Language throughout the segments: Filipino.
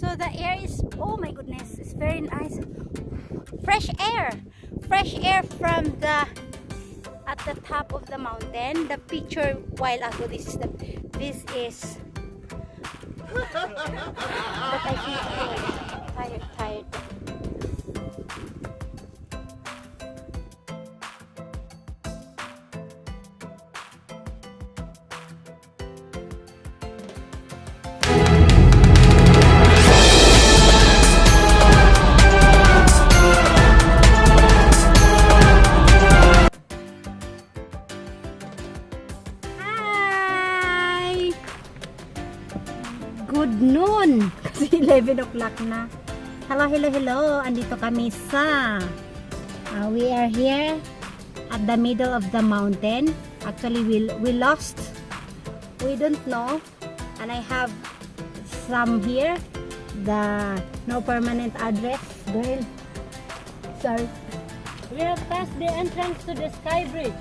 So the air is, oh my goodness, it's very nice. Fresh air from the at the top of the mountain. The picture while ago, this is but I feel tired. Good noon! Kasi 11 o'clock na. Hello. Andito kami sa we are here at the middle of the mountain. Actually, we lost. We don't know. And I have some here. The no permanent address. Girl. Sorry. We have passed the entrance to the SKYBRIDGE.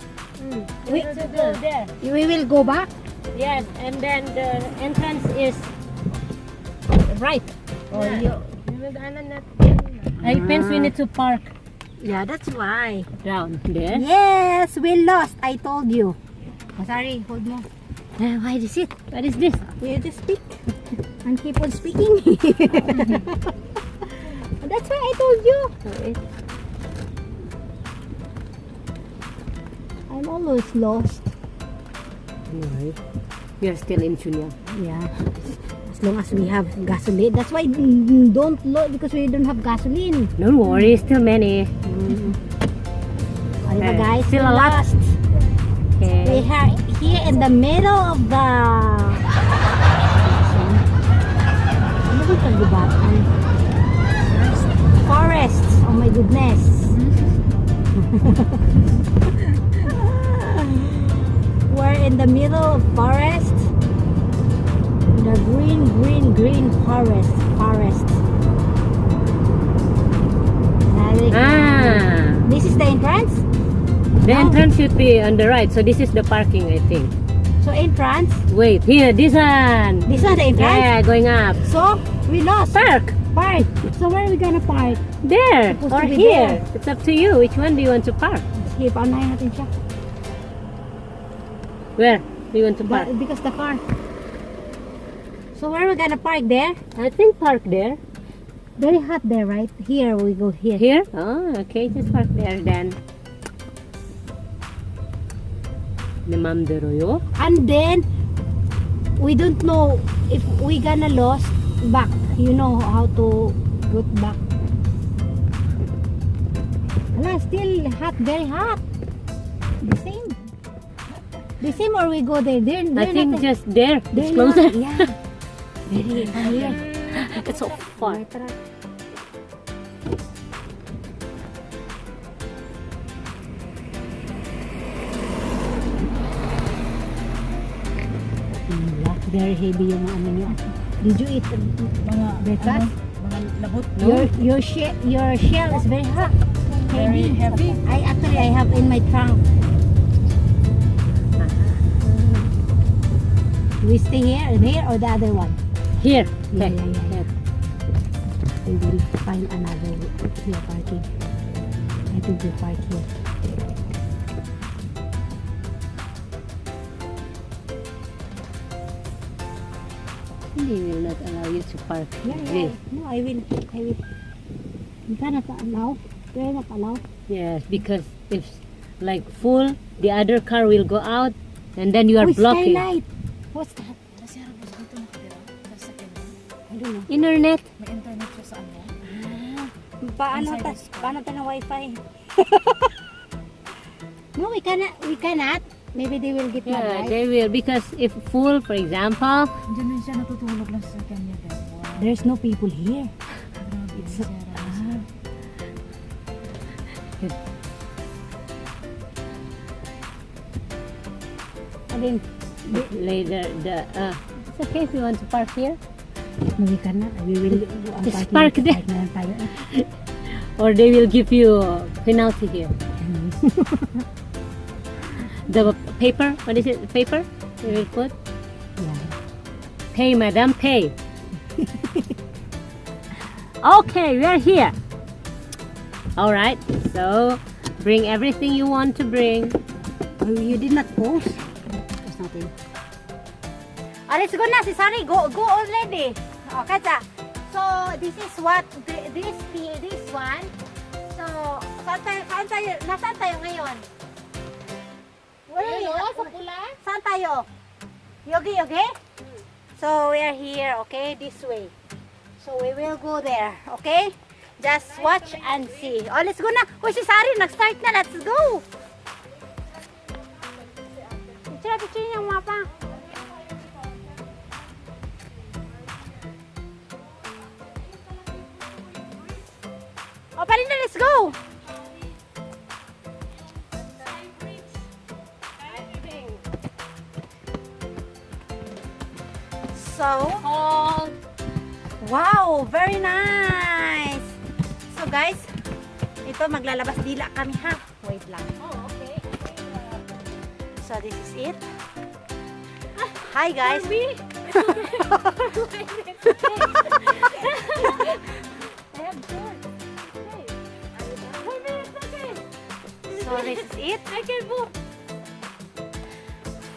We will go there. We will go back. Yes, and then the entrance is right. Or Yeah. I think we need to park yeah, that's why. down there. Yes, we lost. I told you. Oh, sorry, hold mo. Why is it? What is this? We just speak and keep on speaking. That's why I told you. I'm always lost. Anyway, we are still in Chunyang. Yeah. As long as we have gasoline. That's why don't load because we don't have gasoline. Don't worry, still many. Diba guys? Still we a lot. lost. We Okay. are here in the middle of the ano ba itong gubatan? Forest. Oh my goodness. We're in the middle of forest. The green forest. This is the entrance. The entrance should be on the right, so this is the parking, I think. So entrance. Wait, here, this one. This is the entrance. Yeah, going up. So we lost. Park. Park. So where are we gonna park? There Supposed or to be here. there. It's up to you. Which one do you want to park? Sige, paunahin natin siya. Where do you want to park? Because the car. So where are we gonna park there? I think park there. Very hot there, right? Here we go here. Here? Oh, okay. Just park there then. 내 맘대로요. And then we don't know if we gonna lost back. You know how to go back. Wala, still hot, very hot. The same or we go there? I think just there. It's They're closer. not, yeah. Very here. It's so far. Tara. Very heavy yung ano niyo. Did you eat mga breakfast? Mga labot, Your shell is very hot. Very heavy. I have in my trunk. Do we stay here or the other one? Here. Yeah, Okay. yeah. We will find another here parking. I think we park here. They will not allow you to park. Yeah. No, I will. You cannot allow. You cannot allow. Yes, because if like full, the other car will go out, and then you are blocking. Skylight. What's that? I don't know. Internet. May internet siya sa ano? Paano tayo ng wifi? No, we cannot. Maybe they will get mad, Yeah, right? they will because if full, for example, Diyan na siya natutulog lang sa kanya. Wow. There's no people here. Grabe It's siya. Again, later it's okay if you want to park here, no, we cannot. We will Just park there. Park na lang tayo. or they will give you penalty here. The paper, what is it? Paper? They will put. Yeah. Pay, madam, pay. Okay, we are here. All right. So bring everything you want to bring. Oh, you did not post. Post natin. Oh, let's go na. Si Sari, go already. Oh, Katsa. So, this is what, this one. So, nasaan tayo ngayon? Saan tayo? Yogi? So, we are here, okay? This way. So, we will go there, okay? Just watch and see. Oh, let's go na. Uy, si Sari, nag-start na. Let's go. Picture yung mapa. O, Palina, let's go! So, wow, very nice! So guys, ito maglalabas dila kami ha. Wait lang. So this is it. Hi guys! So this is it. I can move.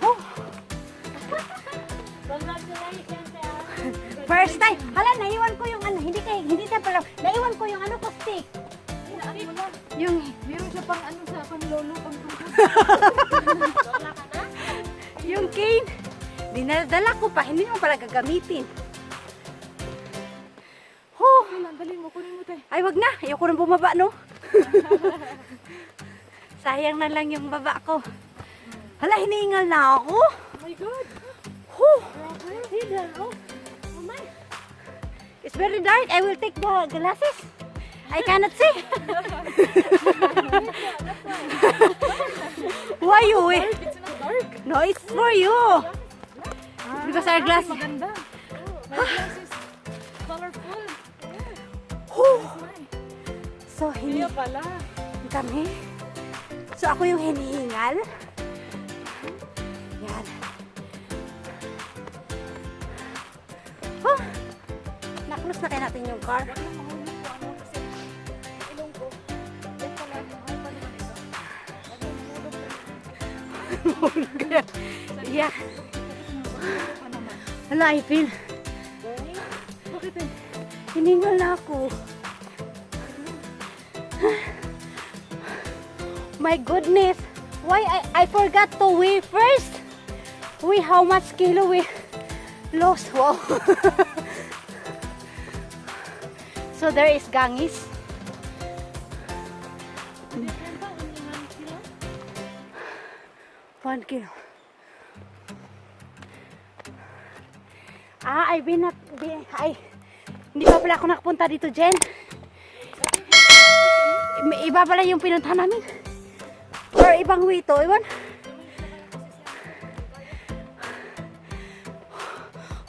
Oh, Congratulations, first time. Hala, naiwan ko yung ano. Hindi na pala. Naiwan ko yung ano ko stick. Yung Meron siya pang ano sa panlolo, pang yung cane. Dinadala ko pa. Hindi mo pala gagamitin. Oh, Dalhin mo, kunin mo tayo. ay wag na. Ayoko nang bumaba no. Sayang na lang yung baba ko. Hala, hinihingal na ako. Oh my God! Whew. See there, oh. It's very dark. I will take the glasses. I cannot see. Why you? It's not dark. No, it's for you. Because our glass. Maganda. My glass is colorful. Whew. Nice. So, Kaya pala. kami. So, ako yung hinihingal. Yan. Oh, na-close na kaya natin yung car. Wag lang mahulog ko ano kasi ilong ko. Yan pala, mahal pa naman ito. Wag lang mahulog pa. Yeah. Mahulog pa naman. Hala, I feel. Bakit eh? Hiningal na ako. My goodness. Why I forgot to weigh first. Weigh how much kilo we lost. Wow. So there is gangis. 1 kilo. I've been not, hindi pa pala ako nakapunta dito, Jen. Iba pala yung pinuntahan namin. Or ibang way to, iwan.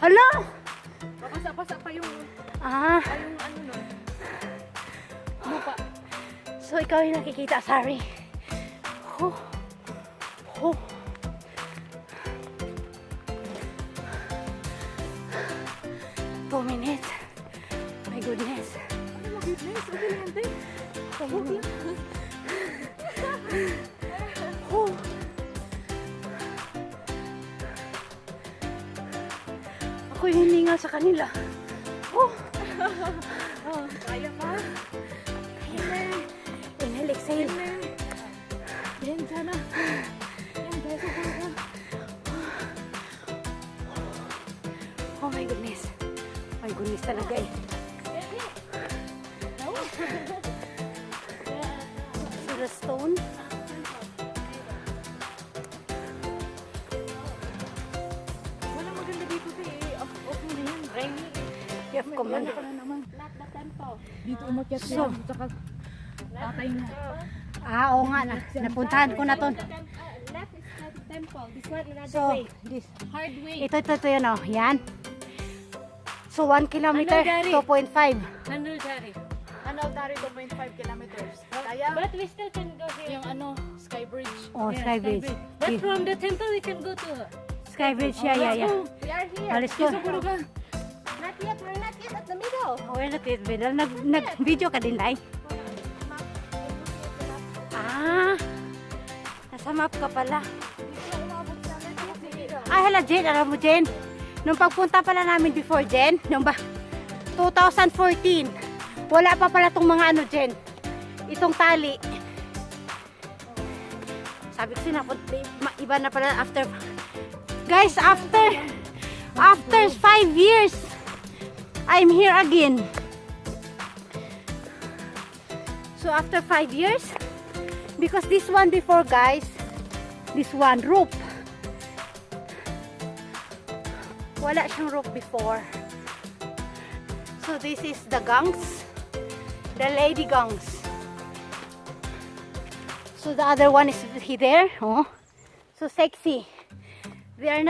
Hala! Papasa-pasa pa yung Ah, ano nun. Lupa. so ikaw yung nakikita, sorry. Oh. Oh. 2 minutes. My goodness. Ano mo, goodness? Okay lang yan, te. Okay. Oh. Ako yung hiningal sa kanila. Oh. Oh, kaya pa. Inhale, exhale. Yan, sana. Yan, guys, okay. Oh my goodness. My goodness talaga eh. So the stone. Walang maganda dito, te. Off mo na yan. Rainy. You have command. Wala ka na naman. Dito umakyat So. siya. Tsaka tatay na. Oo nga na. Napuntahan ko na to. Left is the temple. This one another So, way. this. Hard way. Ito yun oh. Yan. So 1 kilometer, Ano, Daddy? 2.5. Handle Jari. Ano, dari 2.5 kilometers. Kaya, But we still can go here. yung ano, SKYBRIDGE. Oh, Yeah, SKYBRIDGE. But from the temple we can go to SKYBRIDGE, yeah. We are here. Oh, let's go. Siguro ka. Not yet, we're not yet at the middle. We're not yet middle. Nag-video ka din, Lai? Ah, nasa map ka pala. Ay, hala, Jen. Alam mo, Jen, nung pagpunta pala namin before, Jen, nung 2014, wala pa pala tong mga ano, Jen, itong tali. Sabi ko iba na pala after, guys, after 5 years, I'm here again. So after 5 years, because this one before, guys, this one rope, wala siyang rope before. So this is the gangs, the lady gangs. So the other one is there. Oh, so sexy. They are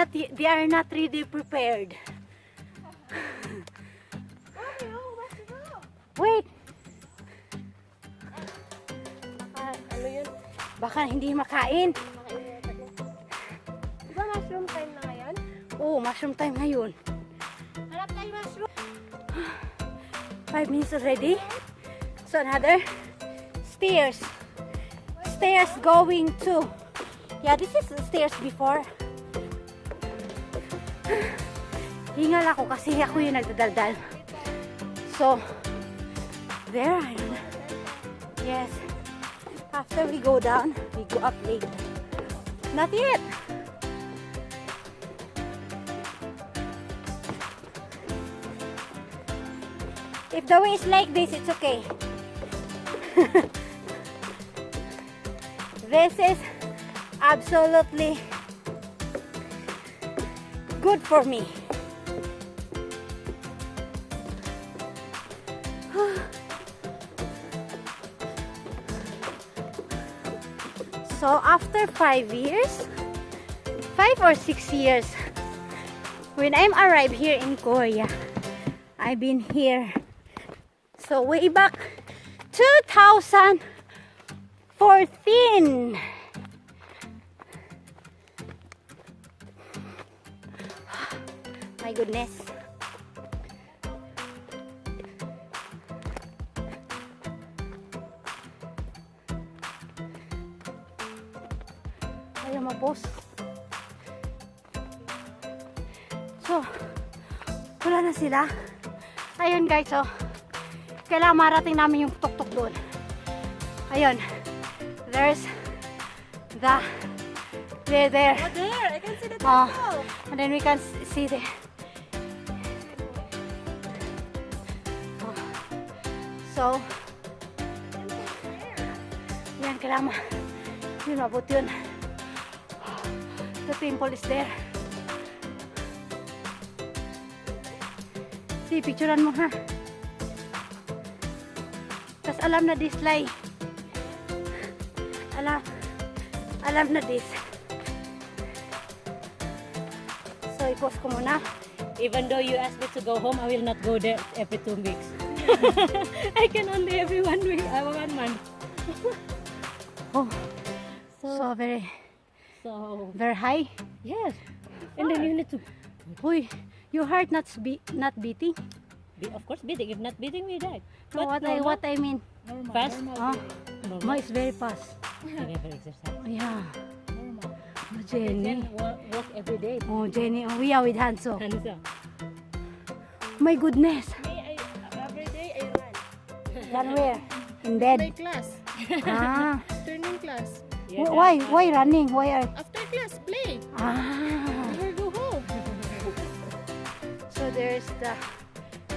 not really prepared. Wait. Ano yun? Baka hindi makain. Di ba mushroom time na ngayon? Oh, mushroom time ngayon. Harap tayo mushroom. 5 minutes already. So another stairs. Stairs going to. Yeah, this is the stairs before. Hingal ako kasi ako yung nagdadaldal. So, there. Yes. After we go down, we go up later. Not yet. If the way is like this, it's okay. This is absolutely good for me. So after 5 years, 5 or 6 years, when I'm arrived here in Korea, I've been here. So way back 2014. My goodness. Ayaw ma-post. So, wala na sila. Ayun guys, oh. Kailangan marating namin yung tuk-tuk doon. Ayun. There's the there. Oh, there! I can see the Oh, temple. and then we can see the so yan, kailangan yun, mabot yun. The temple is there. See, picturean mo ha. Tapos alam na this lie. Alam na this. So, i-post ko muna. Even though you asked me to go home, I will not go there every 2 weeks. I can only every 1 week, 1 month. Oh, so very high. Yes. And then you need to, Uy, your heart not beating? of course, beating. If not beating, we die. No, But what I mean. fast. Oh, Normal. no, it's very fast. I never exercise. Yeah. Normal. Oh, Jenny. Then walk every day. Oh, Jenny. Oh, we are with Hanso. Hansa. My goodness. Me, every day I run. Run where? In My bed. class. Ah. Turning class. Yeah, Why? Why running? Why are? After class, play. Ah. Never go home. So there's the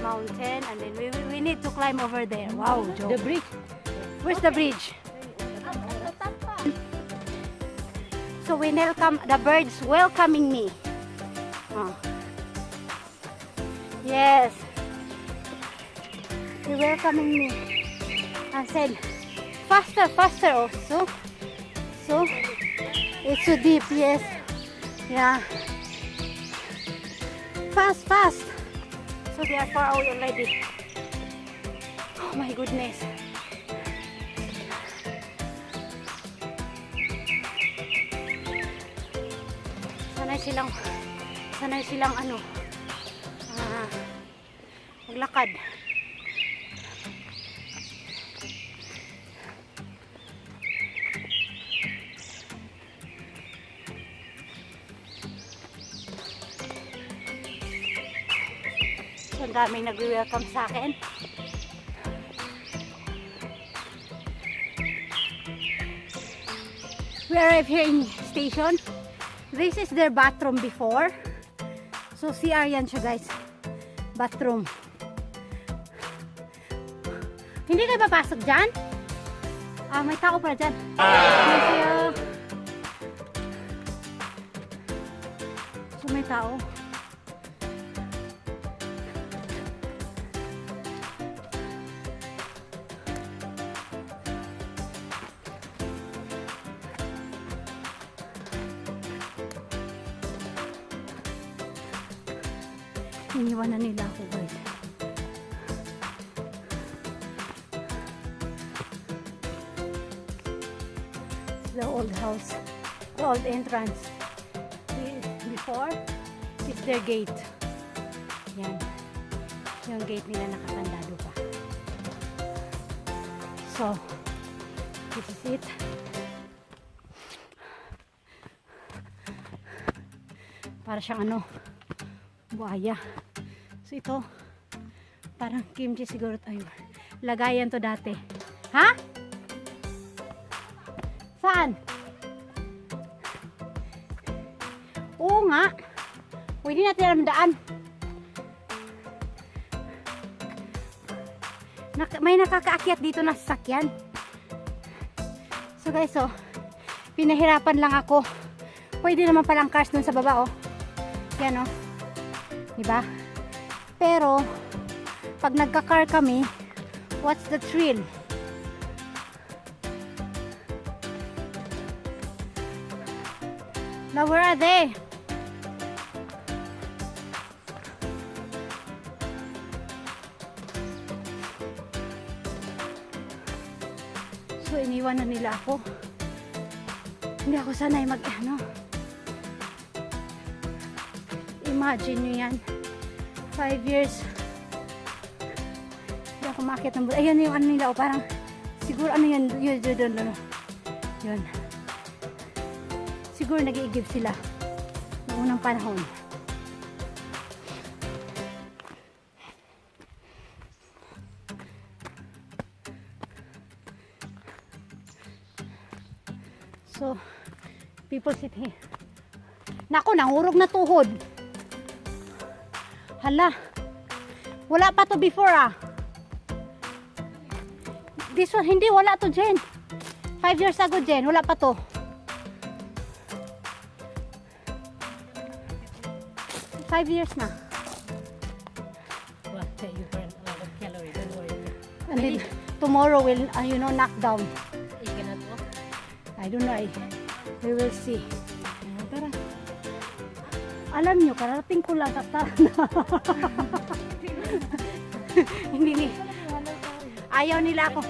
mountain, and then we need to climb over there. Wow, Joe. The bridge. Where's the bridge? So we welcome the birds welcoming me. Oh. Yes. They welcoming me. And said, faster, faster also. So it's so deep, yes. Yeah. Fast, fast. So they are far away already. Oh my goodness. sanay silang ano Maglakad. So, ang daming nag-welcome sa akin. We arrived here in station. This is their bathroom before. So, CR yan siya, guys. Bathroom. Hindi kayo papasok dyan? Ah, may tao pala dyan. Thank you. So, may tao. Iniwan na nila ako, guys. The old house, the old entrance. Before, it's their gate. Yan. Yung gate nila nakakandado pa. So, this is it. Para siyang ano, buhaya. So ito, parang kimchi siguro tayo. Lagayan to dati. Ha? Saan? Oo nga. Pwede natin alam daan. May nakakaakyat dito na sasakyan. So guys, oh, pinahirapan lang ako. Pwede naman palang cars dun sa baba, oh. Yan, oh. Diba? Pero, pag nagka-car kami, what's the thrill? Now, where are they? So, iniwan na nila ako. Hindi ako sanay mag-ano. Imagine nyo yan. 5 years. Hindi ako makakit ng buhay. Ayun yung ano nila. O parang, siguro ano yun. Yun. Siguro nag-iigib sila. Noong unang panahon. So, people sit here. Naku, nangurog na tuhod. Hala. Wala pa to before, ah. This one, hindi. Wala to, Jen. 5 years ago, Jen. Wala pa to. Five years na. Well, you burn a lot of calories, don't worry. And then, tomorrow will, knock down. You cannot walk. I don't know. We will see. Tara. Alam nyo, karating ko lang Hindi ni. Ayaw nila ako.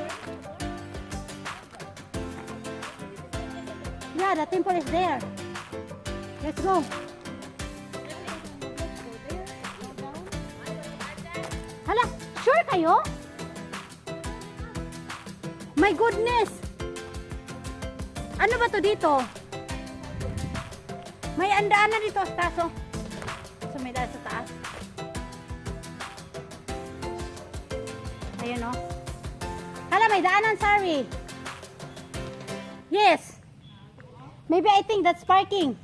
Yeah, the temple is there. Let's go. Hala, sure kayo? My goodness! Ano ba to dito? May andaan na dito sa taas, oh. So, may daan sa taas. Ayun, oh. Hala, may daanan, sorry. Yes. Maybe I think that's parking.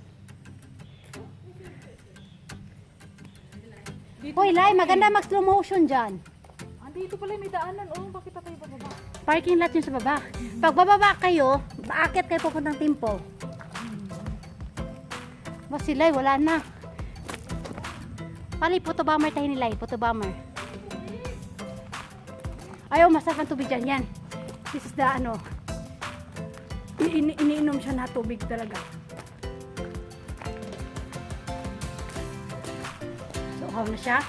Hoy, Lai, maganda mag-slow motion dyan. Andito pala may daanan. Oh, bakit tayo bababa? Parking lot yun sa baba. Pag bababa kayo, baakit kayo pupuntang temple. Mas si Lai, wala na. Pali, photo bomber tayo ni Lai. Photo bomber. Ayaw, masarap ang tubig dyan. Yan. This is the ano. Iniinom siya na tubig talaga. So, how na siya?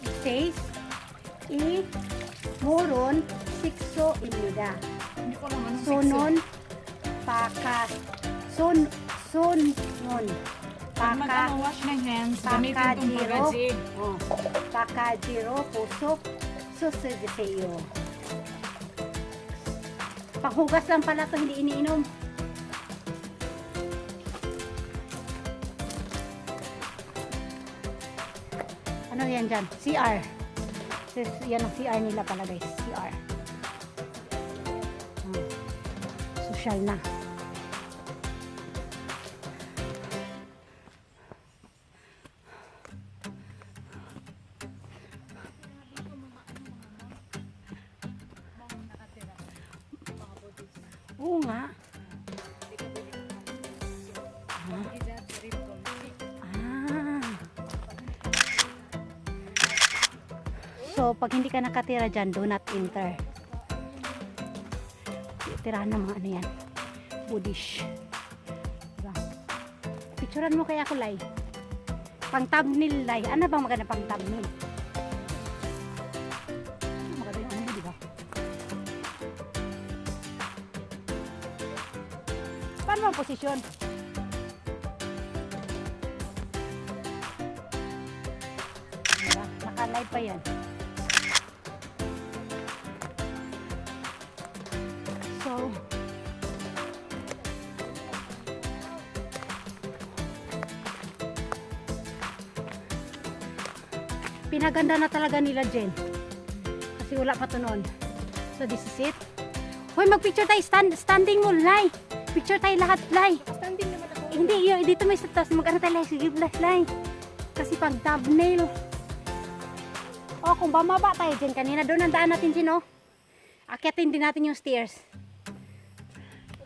It says, moron, sikso, imida. Hindi ko naman Sonon, pakas. Sonon. Pag mag-wash ng hands, gamitin itong Pakajiro. pagajig. Oh. Pakajiro, pusok, susudiseyo. Panghugas lang pala ito, hindi iniinom. Ano yan dyan? CR. Yan ang CR nila pala guys. CR. Social na. Oo nga. So, pag hindi ka nakatira dyan, do not enter. Tirahan ng mga ano yan. Budish. Diba? Picturean mo kaya ako, Lai. Pang thumbnail, Lai. Ano bang maganda pang thumbnail? Maganda yung ano, diba? Paano ang posisyon? Diba? Naka-live pa yan. So, pinaganda na talaga nila Jen. Kasi wala pa to noon. So, this is it. Hoy, mag-picture tayo. Standing mo, Lai. Picture tayo lahat, Lai. Standing naman ako. Hindi, dito may status. Mag-ano tayo, Lai. Sige, Lai. Kasi pag thumbnail. Oh, kung bumaba tayo Jen kanina, doon ang daan natin, Jen, oh. Akyatin din natin yung stairs.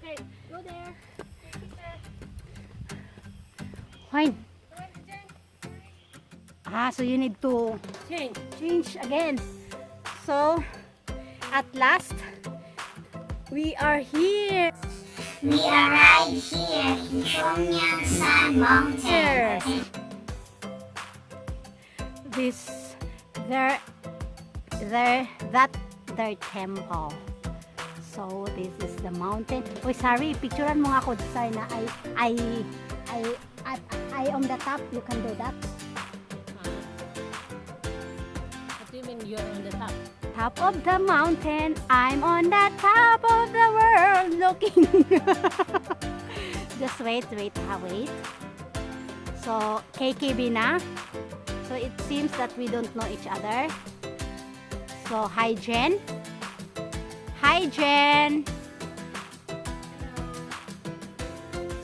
Okay, go there. Fine. So you need to change again. So, at last, we are here. We arrived here in CHEONGRYANGSAN mountain. Their temple. So this is the mountain. Oy, sorry, picturean mo nga ako sana. I on the top. You can do that. What do you mean you're on the top? Top of the mountain. I'm on the top of the world looking. Just wait. So KKB na. So it seems that we don't know each other. So hi Jen. Hi Jen.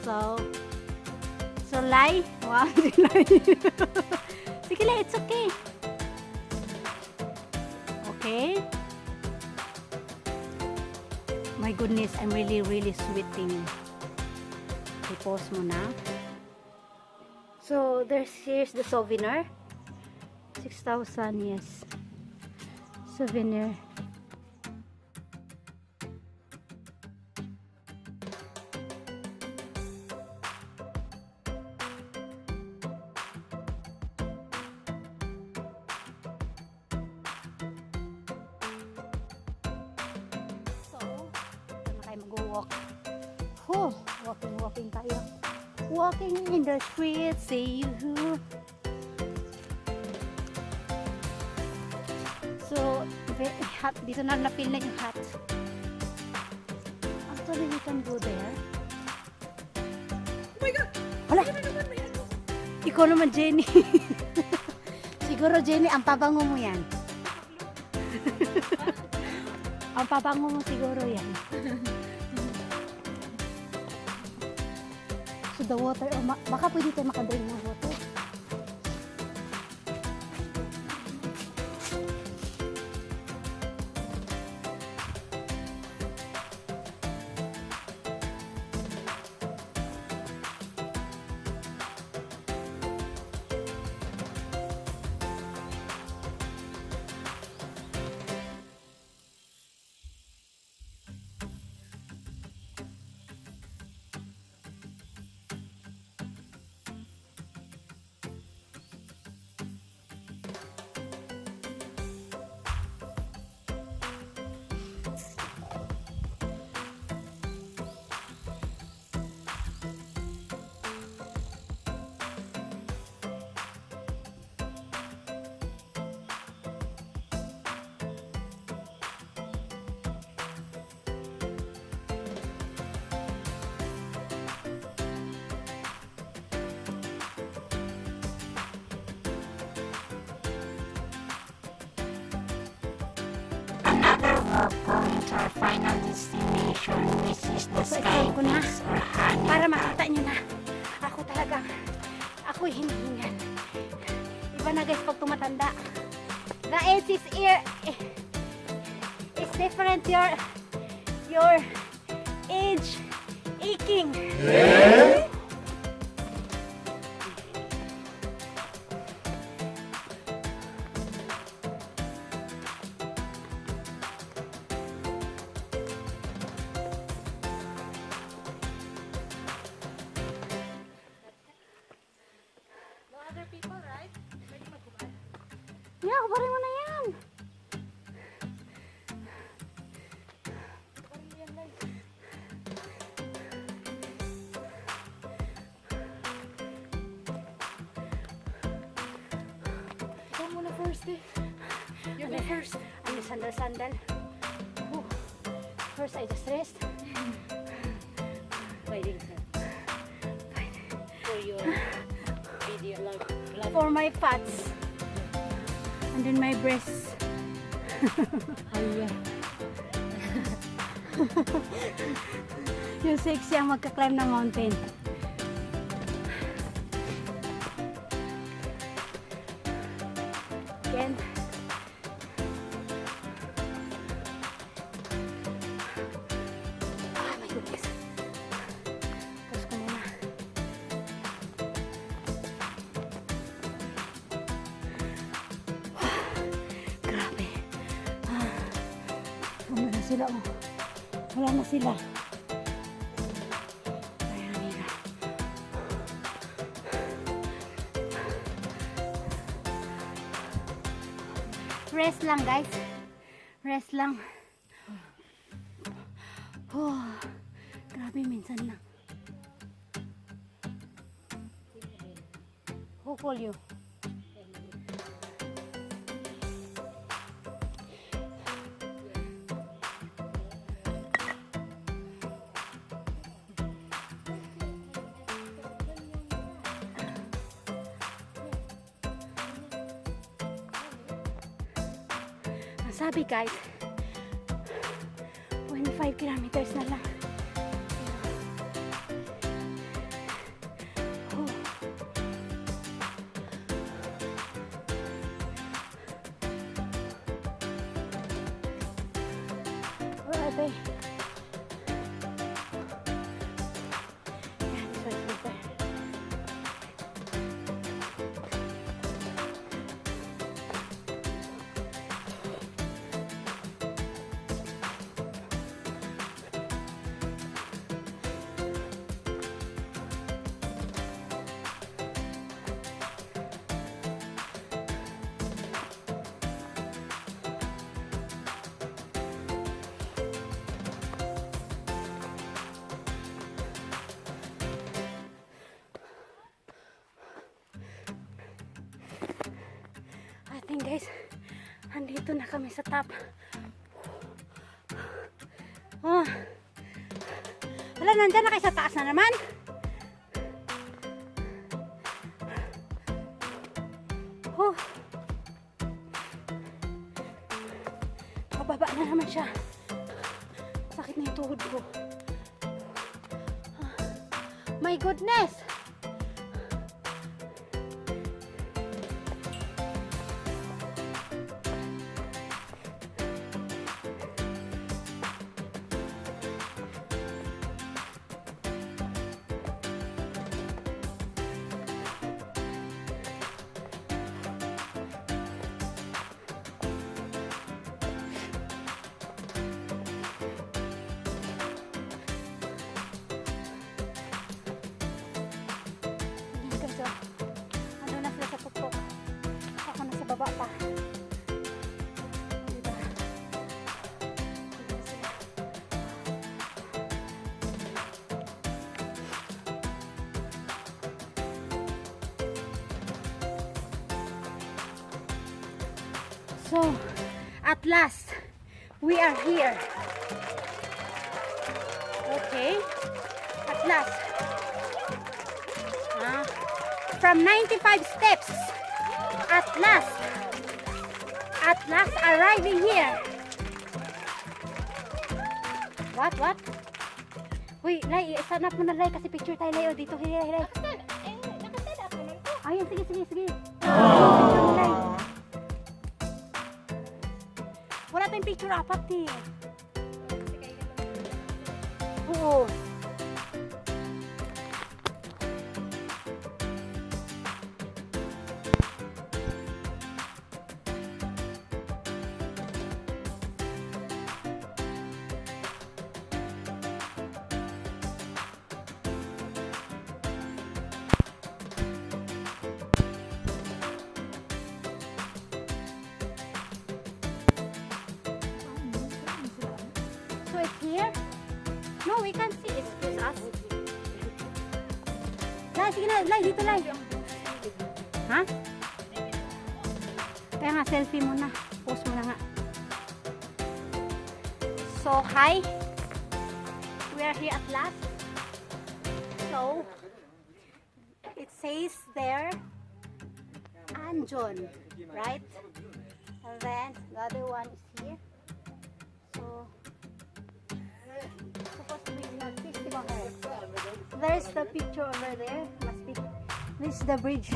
So Lai. Wow, si Lai. Sige Lai, it's okay. Okay. My goodness, I'm really sweating. I-pause mo na. So here's the souvenir. 6,000, yes. Souvenir. So, ito na tayo mag-walk. Walking tayo. Walking in the street, see you. So, hot. Dito na na-feel na yung hot. Actually, we can go there. Oh my God! Wala! Ano naman may ano? Ikaw naman, Jenny. Siguro, Jenny, ang pabango mo yan. Ang pabango mo siguro yan. So, the water, baka pwede tayo makadrink ng water. So, i-film ko na para makita nyo na ako talagang ako'y hinihingan. Iba na guys pag tumatanda. The age is here. It's different. Your age aching. Yeah, kubarin mo na yan. Ikaw muna first eh. You go first. Ano, sandal. Oh. First, I just rest. Waiting, sir. For your video log. For my fats. And then my breasts. Yung sexy ang magka-climb ng mountain. Again. Ah, my goodness. Pause ko muna. Grabe. Wala na sila. Oh. Wala na sila. Ayan, amiga. Rest lang guys. Rest lang. Oh, grabe minsan lang. Who call you? Ang sabi guys, 25 kilometers na lang. Oh. Where are they? Yeah, this one's right there. I think guys, andito na kami sa top. Oh. Wala, nandyan na kayo sa taas na naman. Oh. Pababa na naman siya. Sakit na yung tuhod ko. My goodness! Ano na sila sa tuktok. Ako nasa baba pa. Diba? Diba sila? So, at last, we are here. Okay. At last. From 95 steps, at last arriving here. What? Uy, Lai, sanap mo na, Lai, kasi picture tayo, Lai. O, dito, Lai. Nakatala ako man ko. Ayun, sige. Lai. Wala tayong picture apat, eh. Oo. So it's here? No, we can't see. It's us. Lai, sige na. Lai, dito, Lai. Ha? Kaya nga, selfie muna. Post mo na nga. So, hi. We are here at last. So, it says there, Anjon, right? And then, the other one is here. So, supposed to be there's the picture over there. Must be this is the bridge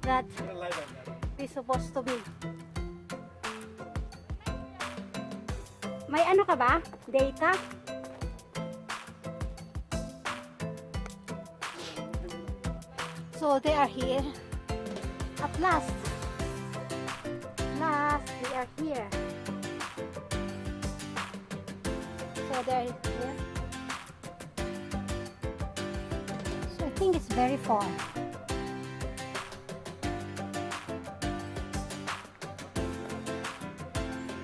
that is supposed to be. May ano ka ba? Data? So they are here. At last. They are here. So they are here. I think it's very far.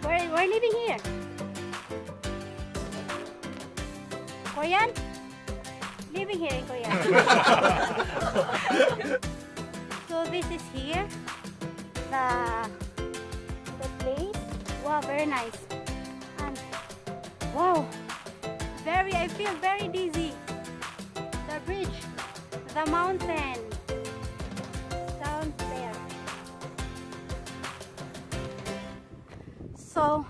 We're living here. Korean? Living here in Korea. So this is here. The place. Wow, very nice. And wow, I feel very dizzy. The bridge. The mountain down there. So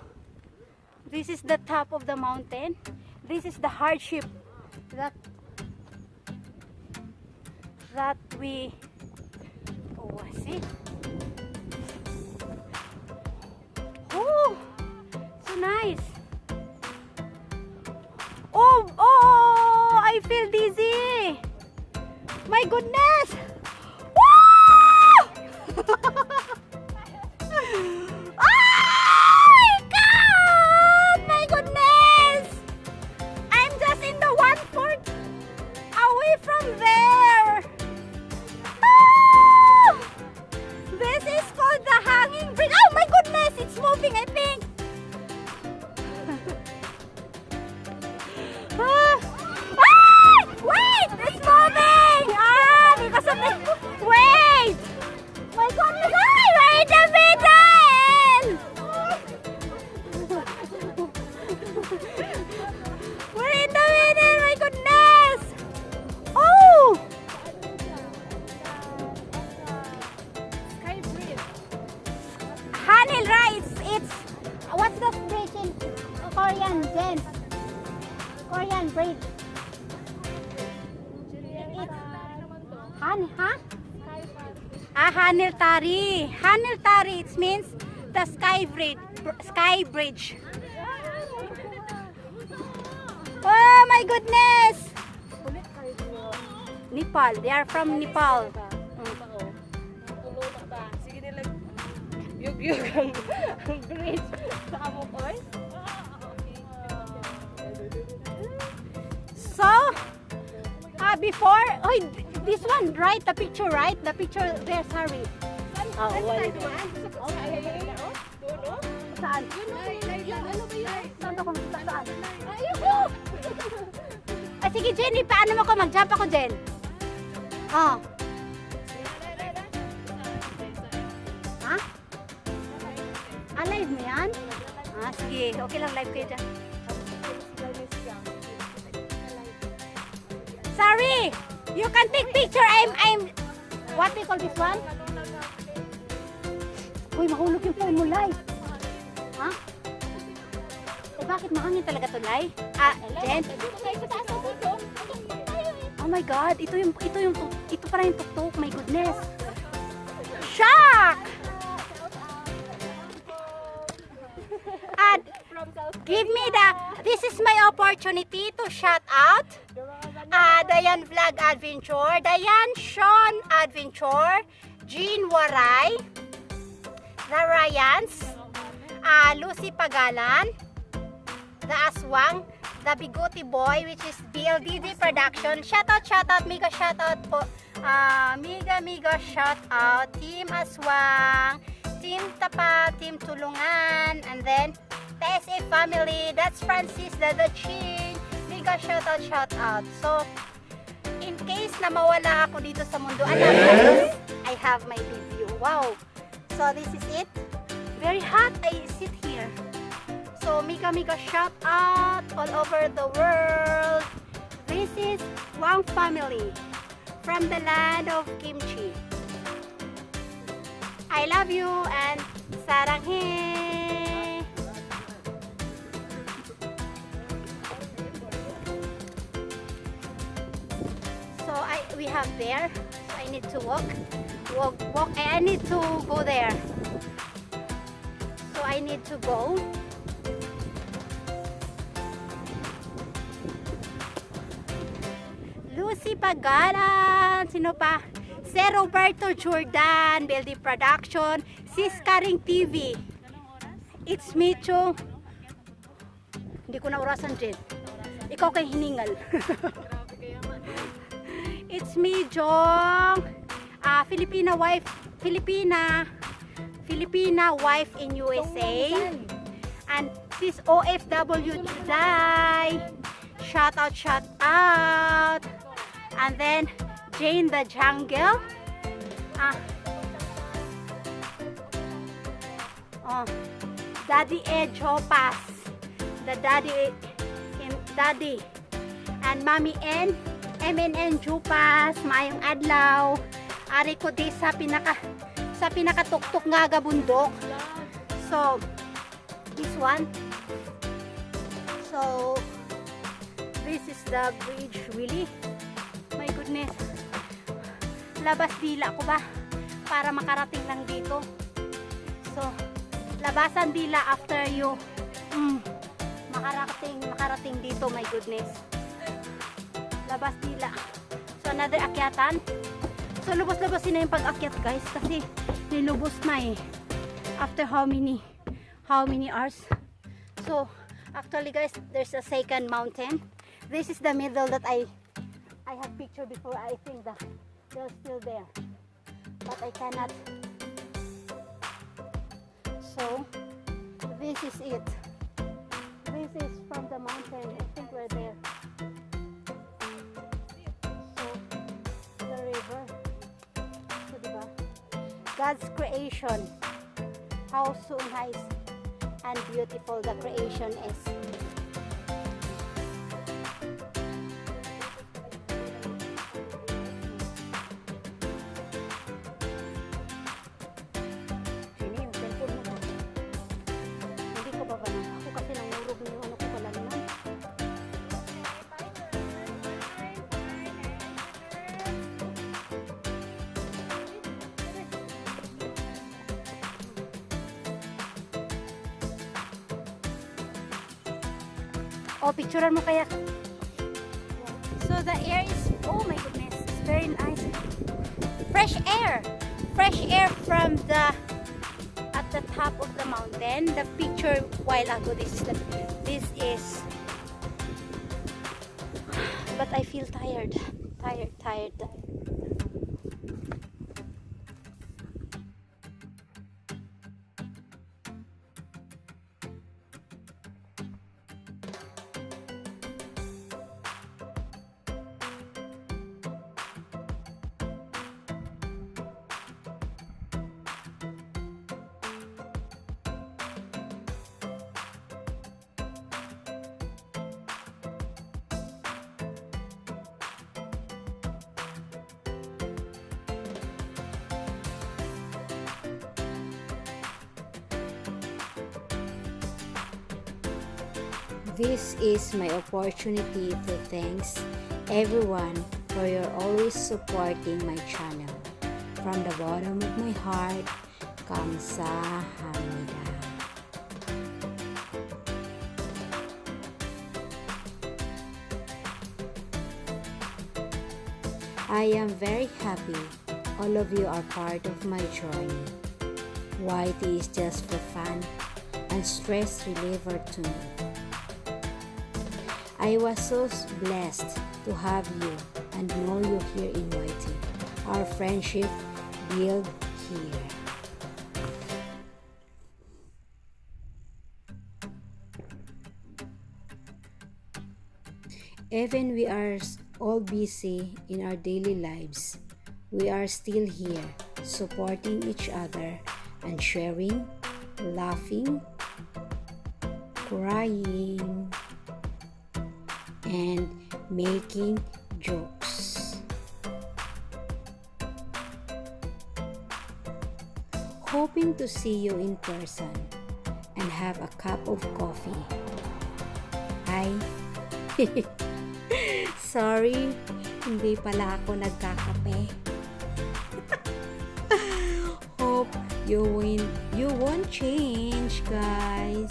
this is the top of the mountain. This is the hardship that we see. Oh, so nice. Oh, I feel dizzy. My goodness! Woo! Oh my God! My goodness! I'm just in the 1/4 away from there. Ah! This is called the hanging bridge. Oh my goodness! It's moving, I think. Wait! It's moving! Because of the... Wait! My goodness! We're in the middle! We're in the middle! My goodness! Oh! SKYBRIDGE. Hanil rice. It's... What's the bridge in Korean, Jen? Korean bridge. Hanil Tari. Hanil Tari, it means the sky bridge. Oh my goodness! Nepal. They are from Nepal. Sige nila. Yug ang bridge. Sa amok oy. So, before, this one, right? The picture, right? The picture, there's Harry. Oh, well, Saan? Ano ba yun? Saan ako? Saan? Ayoko! Sige, Jenny, paano mo ko? Mag-jump ako, Jen. Oh. Ha? Live mo yan? Sige. Okay lang, live kayo dyan. Sorry! You can take picture. I'm... What we call this one? Uy, mahulog yung phone mo, Lai. Ha? Bakit mahangin talaga to, Lai? Jen? Oh my God, ito pala yung tuktok. My goodness. Shark! And give me this is my opportunity to shout out Dayan Vlog Adventure, Dayan Sean Adventure, Jean Waray, The Ryans, Lucy Pagalan, The Aswang, The Bigote Boy, which is BLDD Production. Shout out, mega shout out po. Mega shout out Team Aswang, Team Tapa, Team Tulungan, and then TSA family. That's Francis Dadachin. Mega shout out. So, in case na mawala ako dito sa mundo, I have my review. Wow. So, this is it. Very hot. I sit here. So, mega shout out all over the world. This is Hwang family from the land of kimchi. I love you and saranghe. So, we have there. So, I need to walk. I need to go there. So, I need to go. Lucy Pagalan, sino pa? Sir Roberto Jordan, BLD Production, Siskaring TV. It's me, Chong. Hindi ko na orasan, Jen. Ikaw kay hiningal. It's me, Jong. Filipina wife in USA. And sis OFW Jai. Shout out. And then Jane the Jungle. Daddy Ejo Pass. The Daddy and Mommy N. MNN Jupas. Maayong adlaw. Ari ko di sa pinakatuktok nga gabundok. So this one. So this is the bridge, really. My goodness. Labas dila ko ba para makarating lang dito. So, labasan dila after you makarating dito, my goodness. Labas dila. So, another akyatan. So, lubos-lubosin na yung pag-akyat, guys, kasi nilubos na eh. After how many hours? So, actually, guys, there's a second mountain. This is the middle that I have pictured before. I think that they're still there, but I cannot. So this is it. This is from the mountain. I think we're there. So the river. So diba? God's creation. How so nice and beautiful the creation is. Oh, picturean mo kaya. So the air is, oh my goodness, it's very nice. Fresh air from at the top of the mountain. The picture while ago, this is but I feel tired. This is my opportunity to thank everyone for your always supporting my channel. From the bottom of my heart, 감사합니다. I am very happy all of you are part of my journey. YT is just for fun and stress reliever to me. I was so blessed to have you and know you here in YT. Our friendship built here. Even we are all busy in our daily lives, we are still here supporting each other and sharing, laughing, crying, and making jokes. Hoping to see you in person and have a cup of coffee. Sorry, hindi pala ako nagkakape. Hope you won't change, guys.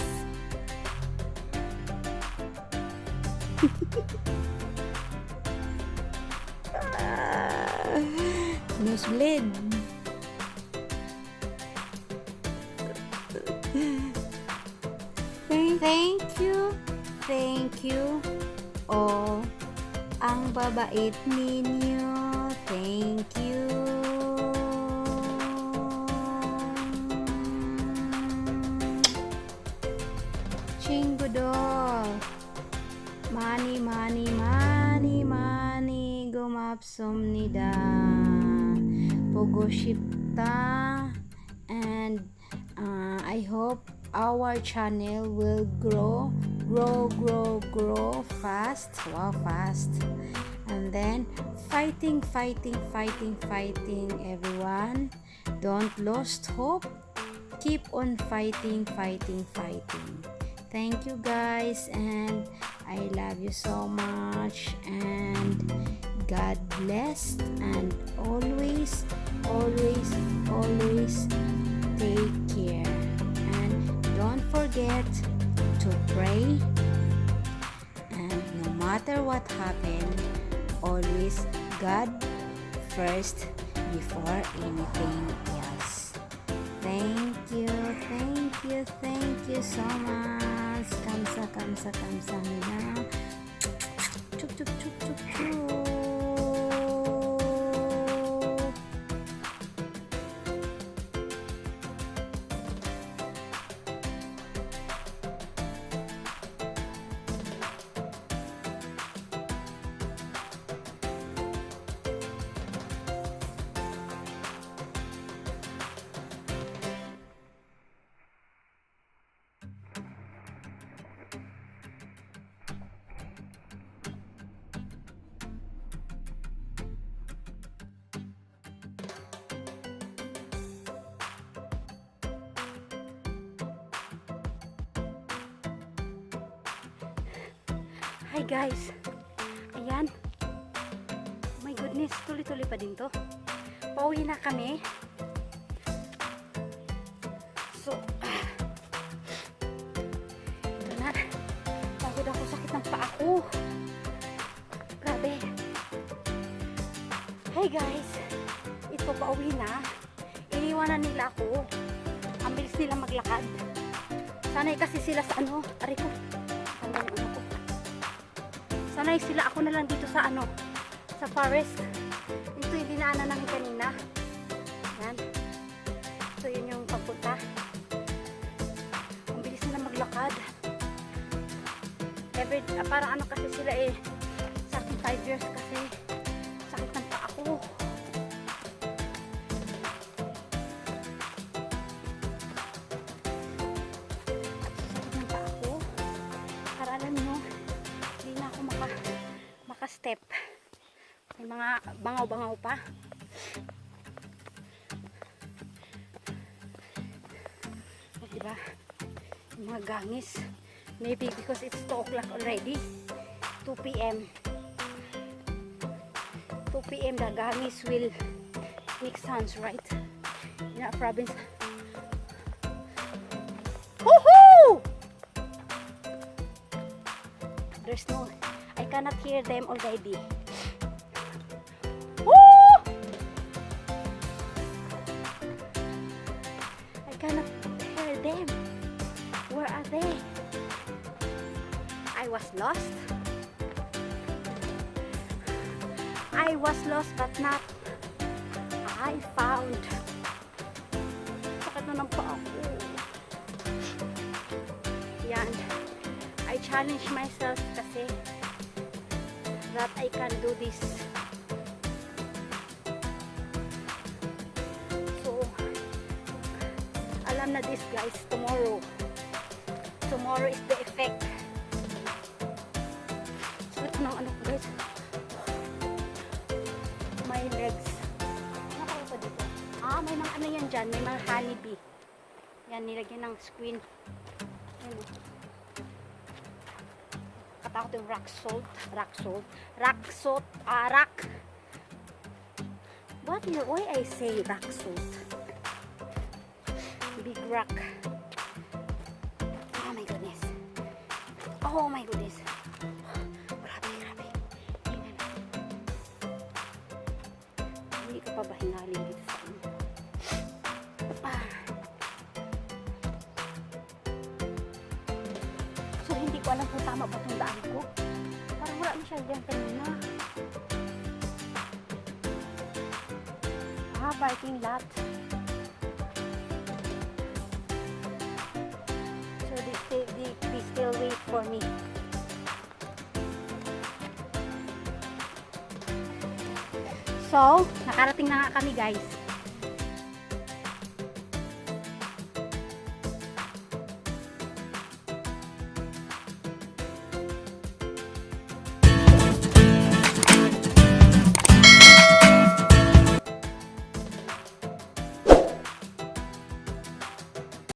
Nosebleed. Thank you all. Ang babait ninyo. Thank you. 친구들 많이 고맙습니다. 보고 싶다. And I hope our channel will grow fast. Wow, fast. And then fighting everyone. Don't lose hope. Keep on fighting. Thank you guys, and I love you so much, and God bless, and always take care, and don't forget to pray, and no matter what happened, always God first before anything else. Thank you so much. 감사합니다. 쭉. Hi guys, ayan, oh my goodness, tuloy-tuloy pa din to. Pauwi na kami. So ito na, pagod ako, sakit ng paa ko, grabe. Hey guys, ito, pauwi na. Iniwanan nila ako, ang bilis nila maglakad. Sanay kasi sila sa aray ko, sanay sila, ako na lang dito sa sa forest. Ito yung dinaanan namin kanina. Yan. So yun yung pagpunta. Ang bilis nila maglakad. Para kasi sila sa akin 5 years kasi sakit ng paa ko. Sakit ng paa ko. Para alam nyo, hindi na ako maka-step. May mga bangaw-bangaw pa. Diba? Yung mga gangis. Maybe because it's 2 o'clock already. 2 p.m. 2 p.m. the gangis will make sounds, right? In our province. Woohoo! There's no, I cannot hear them already. Woo! I cannot hear them. Where are they? I was lost. I was lost but not. I found. Sakit na ng paa ko. Yan. I challenge myself kasi that I can do this. So, alam na this guys, tomorrow is the effect. Sakit ng ano guys. My legs. Ano pa dito? May mga ano yan dyan. May mga honeybee. Yan, nilagyan ng screen. Yan. Katakot yung rock salt. Why I say rock salt? Big rock. Oh my goodness. Oh my goodness. Grabe. Hindi ka pa ba hingalin dito sa ano? So hindi ko alam kung tama ba itong daan ko. Parang wala masyadong kanina. Parking lot. So they still wait for me. So, nakarating na nga kami guys.